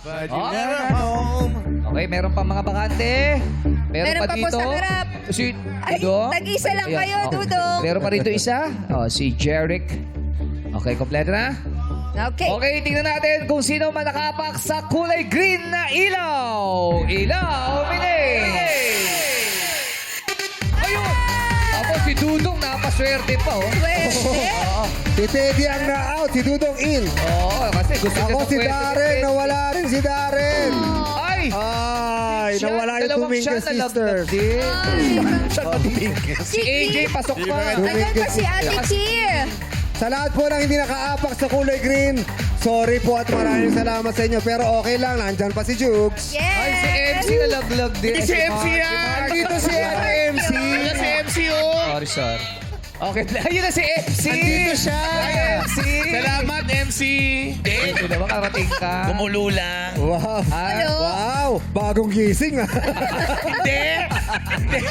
But you never home. Okay, meron pa mga bakante. Meron pa po dito. sa harap. Si Ay, Dudong. tag-isa lang Ayan, kayo, oh. Dudong. Meron pa rito isa. Oh, si Jeric. Okay, kompleto na. Okay. Okay, tingnan natin kung sino man nakapak sa kulay green na ilaw. Ilaw, Mine! Ayun! Ako, si Dudong napaswerte pa, oh. Pwede. Si Teddy ang na-out, si Dudong in. Oo, kasi gusto niya Ako si magpwede Darren, sa nawala rin si Darren. Ay! Ay, Siya, nawala yung dalawang Dominguez siya na sisters. Si AJ, pasok pa. Ayan pa si Ate Chi. Sa lahat po ng hindi nakaapak sa kulay green, sorry po at maraming salamat sa inyo. Pero okay lang, nandyan pa si Jukes. Yes. Ay, si MC nalaglag din. Si MC yan. Dito si MC. Ayan si MC, oh. Sorry. Okay, ayun na si MC. Andito siya. Ay, MC. Salamat, MC. Ito naman, karating ka. Gumulo lang. Wow. Hello. Wow, bagong gising ah. Hindi.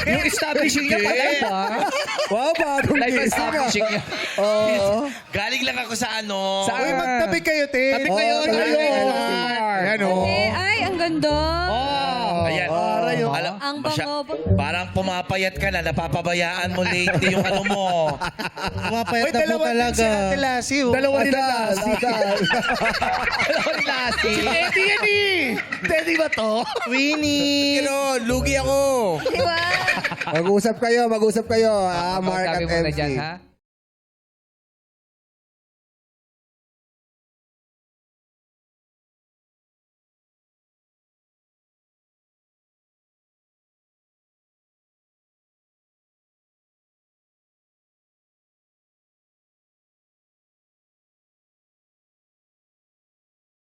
Yung establishing niya pa live, ha? Wow, bagong Live gising ah. establishing niya. Oo. Galing lang ako sa ano. Saan? Uy, magtabi kayo, te. Tabi kayo, Oh, tabi kayo. Ayan, oh. Ay, ang ganda. Ayan. Aray, oh. Alam, Ang masya- bango. Parang pumapayat ka na, napapabayaan mo lately yung ano mo. Pumapayat na po talaga. Dalawa nila lasi. Dalawa ni Lassie. Teddy yan eh. Teddy ba to? Winnie! Pero, lugi ako. Diba? Mag-usap kayo, ah, Mark Sabi at mo na MC. dyan, ha?